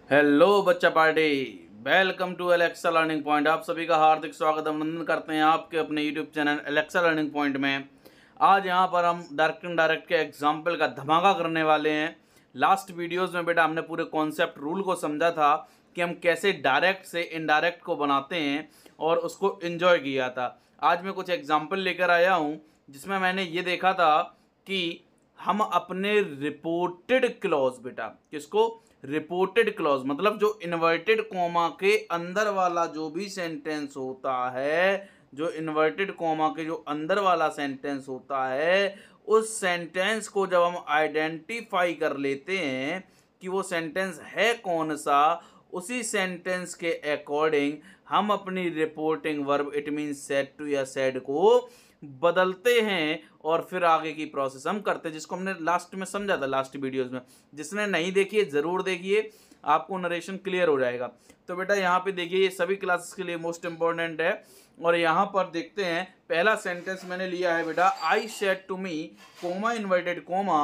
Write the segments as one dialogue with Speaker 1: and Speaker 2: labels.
Speaker 1: Hello बच्चा party, welcome to Alexa learning point. आप सभी का हार्दिक स्वागत अभिनंदन करते हैं आपके अपने YouTube channel Alexa learning point में। आज यहाँ पर हम डायरेक्ट इनडायरेक्ट के एग्जाम्पल का धमाका करने वाले हैं। लास्ट वीडियोस में बेटा हमने पूरे कॉन्सेप्ट रूल को समझा था कि हम कैसे डायरेक्ट से इनडायरेक्ट को बनाते हैं और उसको एंजॉय किया था। आज मैं कुछ एग्जाम्पल लेकर आया हूँ जिसमें मैंने ये देखा था कि हम अपने रिपोर्टेड क्लॉज, बेटा किसको, रिपोर्टेड क्लॉज मतलब जो इन्वर्टेड कोमा के अंदर वाला जो भी सेंटेंस होता है, जो इन्वर्टेड कोमा के जो अंदर वाला सेंटेंस होता है, उस सेंटेंस को जब हम आइडेंटिफाई कर लेते हैं कि वो सेंटेंस है कौन सा, उसी सेंटेंस के अकॉर्डिंग हम अपनी reporting verb it mean said to या सेड को बदलते हैं और फिर आगे की प्रोसेस हम करते हैं, जिसको हमने लास्ट में समझा था लास्ट वीडियोस में। जिसने नहीं देखी है ज़रूर देखिए, आपको नरेशन क्लियर हो जाएगा। तो बेटा यहाँ पे देखिए, ये सभी क्लासेस के लिए मोस्ट इंपॉर्टेंट है। और यहाँ पर देखते हैं, पहला सेंटेंस मैंने लिया है बेटा, I said to me comma inverted comma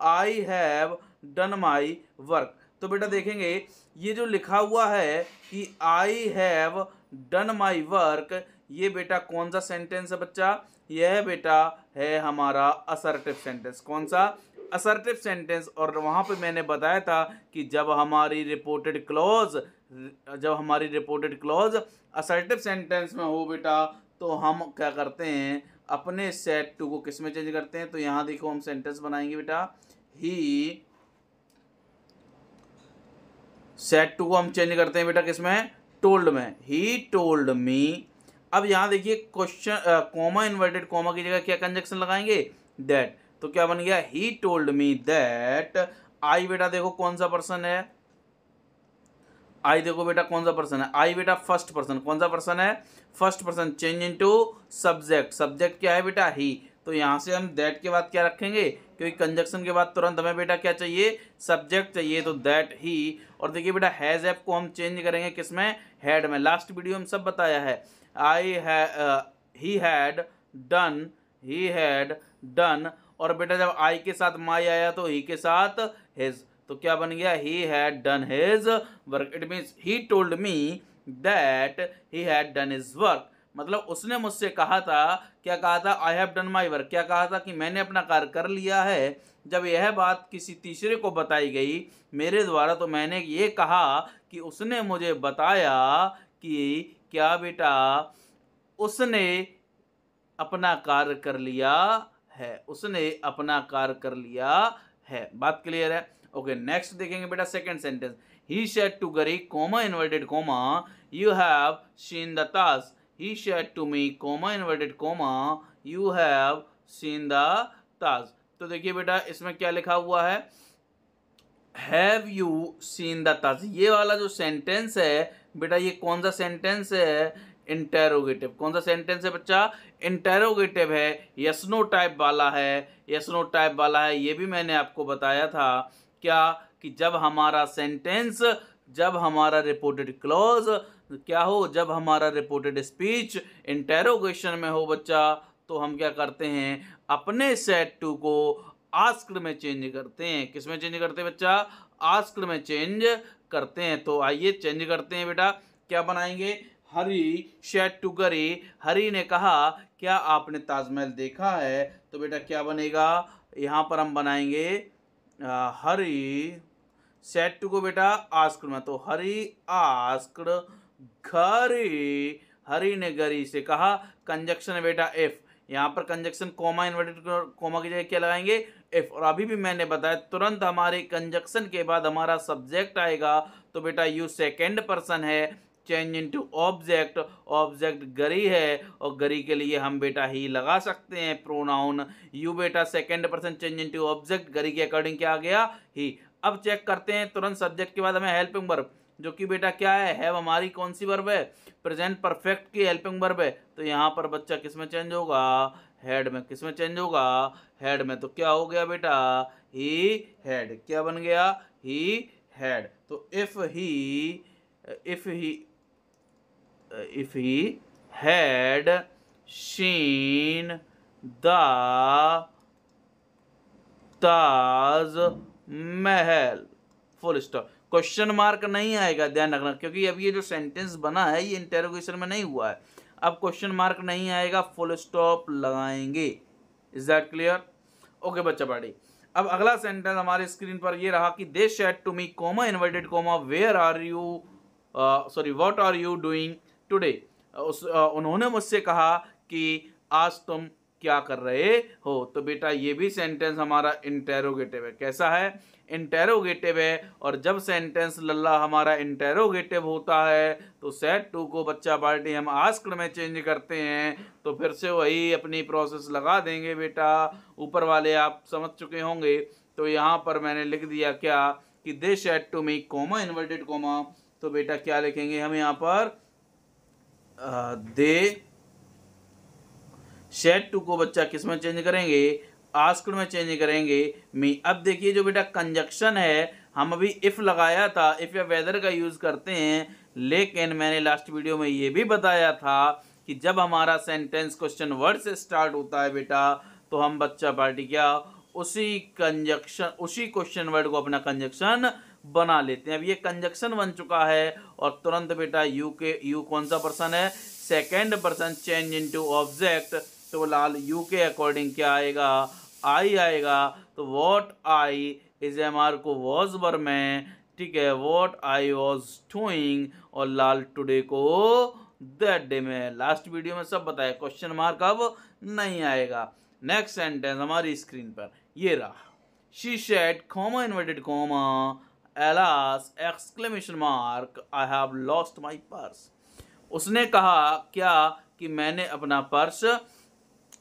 Speaker 1: I have done my work. तो बेटा देखेंगे, ये जो लिखा हुआ है कि I have done my work, ये बेटा कौन सा सेंटेंस है बच्चा? यह बेटा है हमारा असर्टिव सेंटेंस। कौन सा? Assertive sentence. और वहां पे मैंने बताया था कि जब हमारी रिपोर्टेड क्लॉज असर्टिव सेंटेंस में हो बेटा, तो हम क्या करते हैं, अपने सेट टू को किस में चेंज करते हैं। तो यहाँ देखो, हम सेंटेंस बनाएंगे बेटा, ही सेट टू को हम चेंज करते हैं बेटा किस में, टोल्ड में, ही टोल्ड मी। अब यहाँ देखिए क्वेश्चन, कोमा इन्वर्टेड कोमा की जगह क्या कंजक्शन लगाएंगे, दैट। तो क्या बन गया, ही टोल्ड मी दैट। आई बेटा देखो कौन सा पर्सन है, आई देखो बेटा कौन सा पर्सन है, आई बेटा फर्स्ट पर्सन। कौन सा पर्सन है? First person. Change into subject, subject क्या है बेटा, ही। तो यहाँ से हम दैट के बाद क्या रखेंगे, क्योंकि कंजक्शन के बाद तुरंत हमें बेटा क्या चाहिए, सब्जेक्ट चाहिए, तो दैट ही। और देखिए बेटा, हैज एफ को हम चेंज करेंगे किसमें, हैड में। लास्ट वीडियो में सब बताया है। He had done, he had done. और बेटा जब आई के साथ माई आया तो ही के साथ हिज, तो क्या बन गया, he had done his work. It means he told me that he had done his work. मतलब उसने मुझसे कहा था, क्या कहा था, आई हैव डन माई वर्क। क्या कहा था कि मैंने अपना कार्य कर लिया है। जब यह बात किसी तीसरे को बताई गई मेरे द्वारा, तो मैंने ये कहा कि उसने मुझे बताया कि क्या बेटा, उसने अपना कार्य कर लिया है, उसने अपना कार्य कर लिया है। बात क्लियर है? ओके, नेक्स्ट देखेंगे बेटा, second sentence. He said to Gary comma inverted comma you have seen the Taj. He said to me comma inverted comma you have seen the Taj. तो देखिए बेटा, इसमें क्या लिखा हुआ है, have you seen the Taj. ये वाला जो सेंटेंस है बेटा, ये कौन सा सेंटेंस है, इंटेरोगेटिव। कौन सा सेंटेंस है बच्चा? इंटेरोगेटिव है, यस नो टाइप वाला है, यस नो टाइप वाला है। ये भी मैंने आपको बताया था क्या, कि जब हमारा सेंटेंस, जब हमारा रिपोर्टेड क्लॉज क्या हो, जब हमारा रिपोर्टेड स्पीच इंटेरोगेशन में हो बच्चा, तो हम क्या करते हैं, अपने सेट टू को आस्क्ड में चेंज करते हैं। किस में चेंज करते हैं बच्चा? आस्क्ड में चेंज करते हैं। तो आइए चेंज करते हैं बेटा, क्या बनाएंगे, हरी शेड टू गरी। हरी ने कहा, क्या आपने ताजमहल देखा है? तो बेटा क्या बनेगा, यहाँ पर हम बनाएंगे हरी सेड टू को बेटा आस्क्ड में, तो हरी आस्क्ड गरी। हरी ने गरी से कहा, कंजक्शन बेटा इफ। यहाँ पर कंजक्शन कोमा इन्वर्टेड कोमा की जगह क्या लगाएंगे, इफ। और अभी भी मैंने बताया, तुरंत हमारे कंजक्शन के बाद हमारा सब्जेक्ट आएगा। तो बेटा यू सेकेंड पर्सन है, चेंज इनटू ऑब्जेक्ट। ऑब्जेक्ट गरी है और गरी के लिए हम बेटा ही लगा सकते हैं प्रोनाउन। यू बेटा second person, change into object, गरी के अकॉर्डिंग क्या आ गया, ही। अब चेक करते हैं, तुरंत सब्जेक्ट के बाद हमें हेल्पिंग वर्ब, जो कि बेटा क्या है, हैव हमारी कौन सी वर्ब है, प्रेजेंट परफेक्ट की हेल्पिंग वर्ब है। तो यहाँ पर बच्चा किस में चेंज होगा, हेड में। किस में चेंज होगा, हेड में। तो क्या हो गया बेटा, ही हैड। क्या बन गया, ही हैड। तो if he had seen the Taj Mahal, full stop. Question mark नहीं आएगा, ध्यान रखना, क्योंकि अब ये जो सेंटेंस बना है ये इंटेरोगेशन में नहीं हुआ है। अब क्वेश्चन मार्क नहीं आएगा, फुल स्टॉप लगाएंगे। Is that clear? ओके बच्चा पार्टी। अब अगला सेंटेंस हमारे स्क्रीन पर ये रहा कि they said to me comma inverted comma where are you sorry what are you doing today. उन्होंने मुझसे कहा कि आज तुम क्या कर रहे हो। तो बेटा ये भी सेंटेंस हमारा इंटेरोगेटिव है। कैसा है? इंटेरोगेटिव है। और जब सेंटेंस लल्ला हमारा इंटेरोगेटिव होता है तो सेड टू को बच्चा पार्टी हम आस्क्ड में चेंज करते हैं, तो फिर से वही अपनी प्रोसेस लगा देंगे बेटा। ऊपर वाले आप समझ चुके होंगे। तो यहाँ पर मैंने लिख दिया क्या कि they said to me comma inverted comma, तो बेटा क्या लिखेंगे हम यहाँ पर दे सेड टू को बच्चा किस में चेंज करेंगे? आस्क्ड में चेंज करेंगे मी। अब देखिए जो बेटा कंजक्शन है, हम अभी इफ लगाया था, इफ या वेदर का यूज करते हैं, लेकिन मैंने लास्ट वीडियो में ये भी बताया था कि जब हमारा सेंटेंस क्वेश्चन वर्ड से स्टार्ट होता है बेटा, तो हम बच्चा पार्टी क्या उसी क्वेश्चन वर्ड को अपना कंजक्शन बना लेते हैं। अब ये कंजक्शन बन चुका है और तुरंत बेटा यू कौन सा पर्सन है? Second person change into object. तो लाल यू के अकॉर्डिंग क्या आएगा? आई आएगा। तो वॉट आई इज एमआर को वॉज वर में, ठीक है, वॉट आई वॉज डूइंग, और लाल टुडे को दैट डे में। लास्ट वीडियो में सब बताया, क्वेश्चन मार्क अब नहीं आएगा। नेक्स्ट सेंटेंस हमारी स्क्रीन पर ये रहा। She said comma inverted comma alas exclamation mark I have lost my purse. उसने कहा क्या कि मैंने अपना पर्स,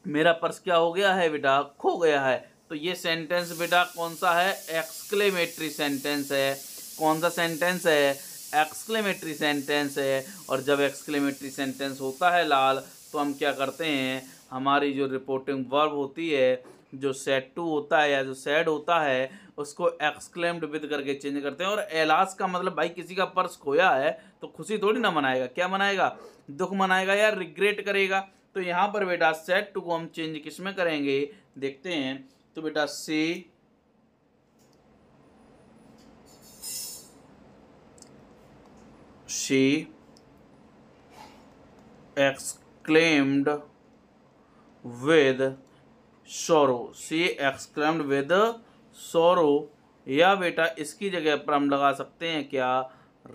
Speaker 1: मेरा पर्स क्या हो गया है बेटा? खो गया है। तो ये सेंटेंस बेटा कौन सा है? एक्सक्लेमेटरी सेंटेंस है। कौन सा सेंटेंस है? एक्सक्लेमेटरी सेंटेंस है। और जब एक्सक्लेमेटरी सेंटेंस होता है लाल, तो हम क्या करते हैं, हमारी जो रिपोर्टिंग वर्ब होती है, जो सेड टू होता है या जो सेड होता है, उसको एक्सक्लेम्ड विद करके चेंज करते हैं। और एलास का मतलब भाई किसी का पर्स खोया है तो खुशी थोड़ी ना मनाएगा, क्या मनाएगा? दुख मनाएगा या रिग्रेट करेगा। तो यहाँ पर बेटा सेड टू को हम चेंज किस में करेंगे देखते हैं। तो बेटा शी एक्सक्लेम्ड विद सोरो, शी एक्सक्लेम्ड विद सोरो, या बेटा इसकी जगह पर हम लगा सकते हैं क्या?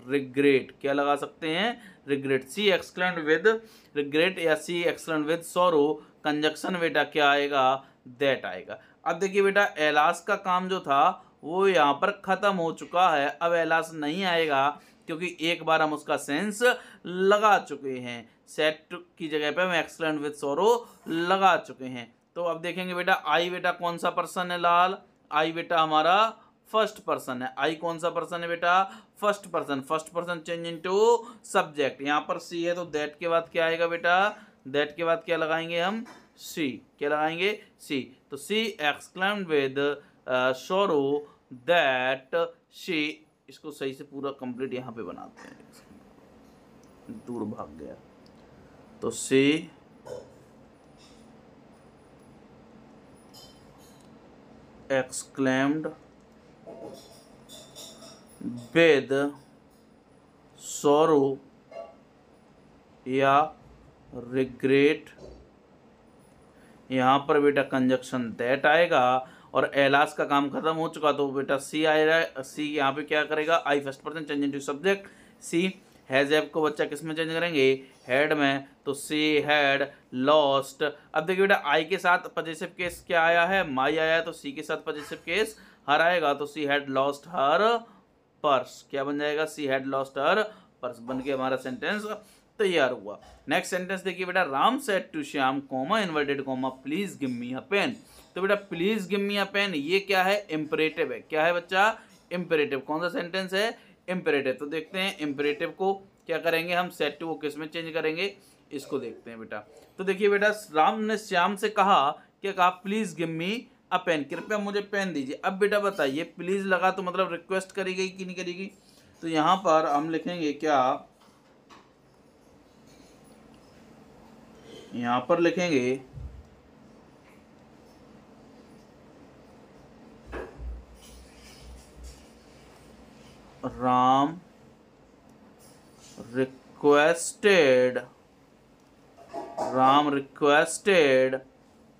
Speaker 1: रिग्रेट। क्या लगा सकते हैं? Regret. She exclaimed with regret या she exclaimed with sorrow. Conjunction बेटा क्या आएगा? दैट आएगा। अब देखिए बेटा एलास का काम जो था वो यहाँ पर खत्म हो चुका है। अब एलास नहीं आएगा क्योंकि एक बार हम उसका सेंस लगा चुके हैं। सेट की जगह पे हम एक्सक्लेम्ड विद सोरो लगा चुके हैं। तो अब देखेंगे बेटा आई बेटा कौन सा पर्सन है लाल? आई बेटा हमारा फर्स्ट पर्सन है। आई कौन सा पर्सन है बेटा? First person. First person change into subject. यहाँ पर सी है तो दैट के बाद क्या आएगा बेटा? दैट के बाद क्या लगाएंगे हम? सी। क्या लगाएंगे? सी। तो सी एक्सक्लेम्ड विद सोरो दैट शी। इसको सही से पूरा कंप्लीट यहाँ पे बनाते हैं, दूर भाग गया। तो सी exclaimed with sorrow या regret। यहाँ पर बेटा कंजक्शन दैट आएगा और एलास का काम खत्म हो चुका तो बेटा सी आएगा। सी यहाँ पे क्या करेगा? I first person change into subject. She has have को बच्चा किस में चेंज करेंगे? हैड में। तो सी हैड लॉस्ट। अब देखिए बेटा आई के साथ पजेसिव केस क्या आया है? माई आया है। तो सी के साथ पजेसिव केस हर आएगा। तो she had lost her purse. क्या बन जाएगा? She had lost her purse बन के हमारा सेंटेंस तैयार हुआ। नेक्स्ट सेंटेंस देखिए बेटा Ram said to Shyam comma inverted comma please give me a pen. तो बेटा please give me a pen ये क्या है? इम्परेटिव है। क्या है बच्चा? इम्परेटिव। कौन सा सेंटेंस है? इम्परेटिव। तो देखते हैं इम्परेटिव को क्या करेंगे हम? सेड टू को किस में चेंज करेंगे इसको देखते हैं बेटा। तो देखिए बेटा राम ने श्याम से कहा, क्या कहा? Please give me a pen, कृपया मुझे पेन दीजिए। अब बेटा बताइए प्लीज लगा तो मतलब रिक्वेस्ट करेगी कि नहीं करेगी? तो यहाँ पर हम लिखेंगे क्या? यहाँ पर लिखेंगे राम रिक्वेस्टेड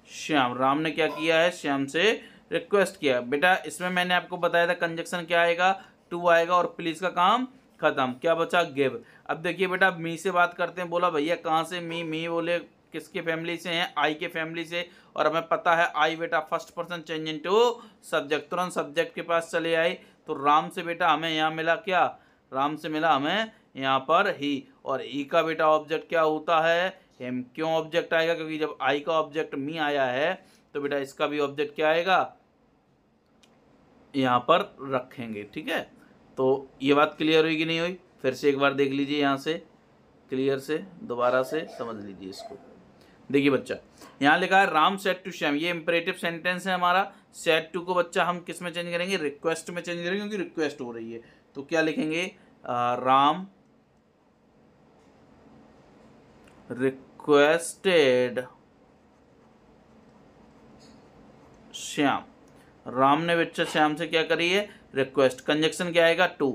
Speaker 1: श्याम। राम ने क्या किया है, श्याम से रिक्वेस्ट किया। बेटा इसमें मैंने आपको बताया था कंजक्शन क्या आएगा, टू आएगा और प्लीज का काम खत्म। क्या बचा, गिव। अब देखिए बेटा मी से बात करते हैं। बोला भैया कहाँ से, मी बोले किसके फैमिली से हैं, आई के फैमिली से। और हमें पता है आई बेटा first person change into subject, तुरंत सब्जेक्ट के पास चले आए। तो राम से बेटा हमें यहाँ मिला क्या, राम से मिला हमें यहाँ पर ही। और ही का बेटा ऑब्जेक्ट क्या होता है, हिम। क्यों ऑब्जेक्ट आएगा, क्योंकि जब आई का ऑब्जेक्ट मी आया है तो बेटा इसका भी ऑब्जेक्ट क्या आएगा, यहाँ पर रखेंगे। ठीक है, तो ये बात क्लियर हुई कि नहीं हुई, फिर से एक बार देख लीजिए यहाँ से क्लियर से, दोबारा से समझ लीजिए इसको। देखिए बच्चा यहाँ लिखा है राम सेड टू श्याम, ये इंपरेटिव सेंटेंस है हमारा। सेड टू को बच्चा हम किस में चेंज करेंगे, रिक्वेस्ट में चेंज करेंगे, क्योंकि रिक्वेस्ट हो रही है। तो क्या लिखेंगे, राम रिक्वेस्टेड श्याम। राम ने बच्चा श्याम से क्या करी है, रिक्वेस्ट। कंजक्शन क्या आएगा, टू।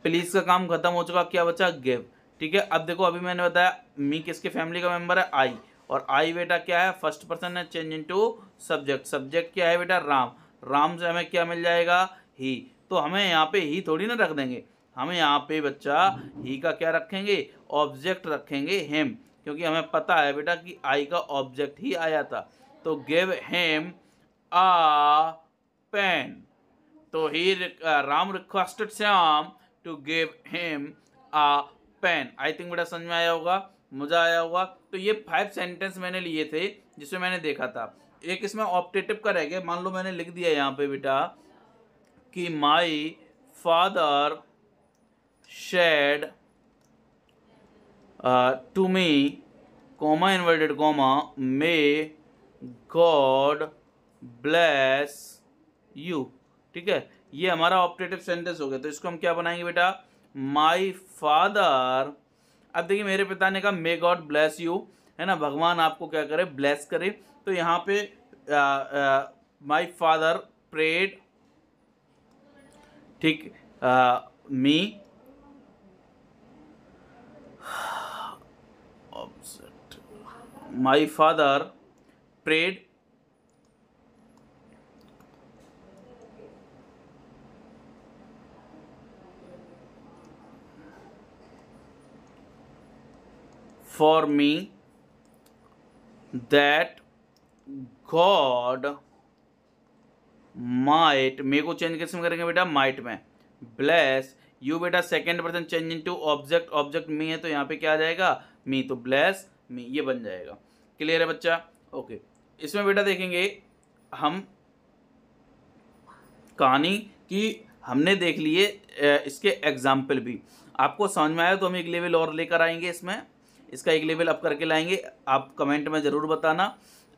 Speaker 1: प्लीज का काम खत्म हो चुका, क्या बचा, गिव। ठीक है, अब देखो अभी मैंने बताया मी किसके फैमिली का मेंबर है, आई। और आई बेटा क्या है, फर्स्ट पर्सन है चेंज इनटू सब्जेक्ट। सब्जेक्ट क्या है बेटा, राम। राम से हमें क्या मिल जाएगा, ही। तो हमें यहाँ पे ही थोड़ी ना रख देंगे, हमें यहाँ पे बच्चा ही का क्या रखेंगे, ऑब्जेक्ट रखेंगे, हिम। क्योंकि हमें पता है बेटा कि आई का ऑब्जेक्ट ही आया था। तो गिव हिम आ पेन। तो he Ram requested Shyam to give him a pen. I think बेटा समझ में आया होगा, मजा आया होगा। तो ये 5 सेंटेंस मैंने लिए थे जिसमें मैंने देखा था। एक इसमें ऑप्टेटिव का रह गया। मान लो मैंने लिख दिया यहाँ पे बेटा कि my father said to me comma inverted comma may God bless you. ठीक है, ये हमारा ऑप्टेटिव सेंटेंस हो गया। तो इसको हम क्या बनाएंगे बेटा, माई फादर। अब देखिए मेरे पिता ने कहा मे गॉड ब्लेस यू, है ना, भगवान आपको क्या करे, ब्लेस करे। तो यहाँ पे माई फादर प्रेड, ठीक, me my father prayed for me that God might, may को चेंज किस में करेंगे बेटा, माइट में। ब्लेस यू बेटा second person change into object, object me है तो यहाँ पे क्या आ जाएगा, मी। तो ब्लेस मी, ये बन जाएगा। क्लियर है बच्चा, ओके। इसमें बेटा देखेंगे हम कहानी की, हमने देख लिए इसके एग्जाम्पल भी। आपको समझ में आया तो हम एक लेवल और लेकर आएंगे इसमें, इसका एक लेवल अप करके लाएंगे। आप कमेंट में ज़रूर बताना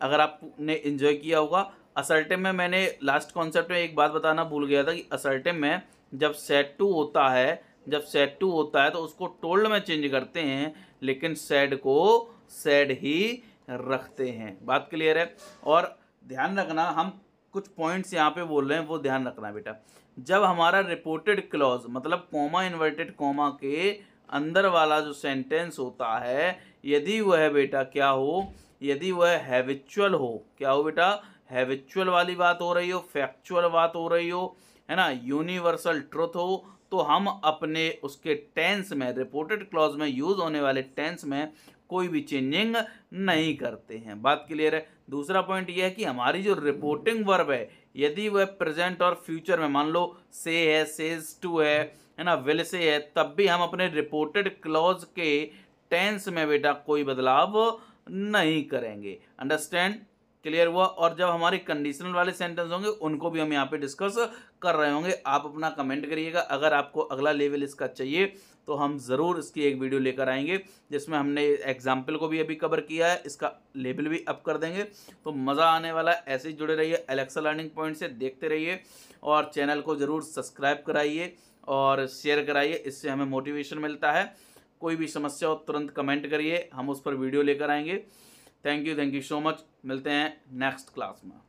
Speaker 1: अगर आपने एंजॉय किया होगा। असर्टिव में मैंने लास्ट कॉन्सेप्ट में एक बात बताना भूल गया था कि असर्टिव में जब सेड टू होता है तो उसको टोल्ड में चेंज करते हैं, लेकिन सेड को सेड ही रखते हैं। बात क्लियर है। और ध्यान रखना, हम कुछ पॉइंट्स यहाँ पे बोल रहे हैं वो ध्यान रखना बेटा। जब हमारा रिपोर्टेड क्लॉज मतलब कॉमा इन्वर्टेड कॉमा के अंदर वाला जो सेंटेंस होता है, यदि वह बेटा क्या हो, यदि वह हैबिचुअल हो, क्या हो बेटा, हैबिचुअल वाली बात हो रही हो, फैक्चुअल बात हो रही हो, है ना, यूनिवर्सल ट्रुथ हो, तो हम अपने उसके टेंस में, रिपोर्टेड क्लॉज में यूज होने वाले टेंस में कोई भी चेंजिंग नहीं करते हैं। बात क्लियर है। दूसरा पॉइंट यह है कि हमारी जो रिपोर्टिंग वर्ब है, यदि वह प्रेजेंट और फ्यूचर में, मान लो से है, सेज टू है ना, विल से है, तब भी हम अपने रिपोर्टेड क्लॉज के टेंस में बेटा कोई बदलाव नहीं करेंगे। अंडरस्टैंड, क्लियर हुआ। और जब हमारे कंडीशनल वाले सेंटेंस होंगे उनको भी हम यहाँ पे डिस्कस कर रहे होंगे। आप अपना कमेंट करिएगा। अगर आपको अगला लेवल इसका चाहिए तो हम ज़रूर इसकी एक वीडियो लेकर आएंगे जिसमें हमने एग्जाम्पल को भी अभी कवर किया है, इसका लेवल भी अप कर देंगे। तो मज़ा आने वाला है। ऐसे ही जुड़े रहिए एलेक्सा लर्निंग पॉइंट से, देखते रहिए और चैनल को ज़रूर सब्सक्राइब कराइए और शेयर कराइए, इससे हमें मोटिवेशन मिलता है। कोई भी समस्या हो तुरंत कमेंट करिए, हम उस पर वीडियो लेकर आएंगे। Thank you so much. मिलते हैं नेक्स्ट क्लास में।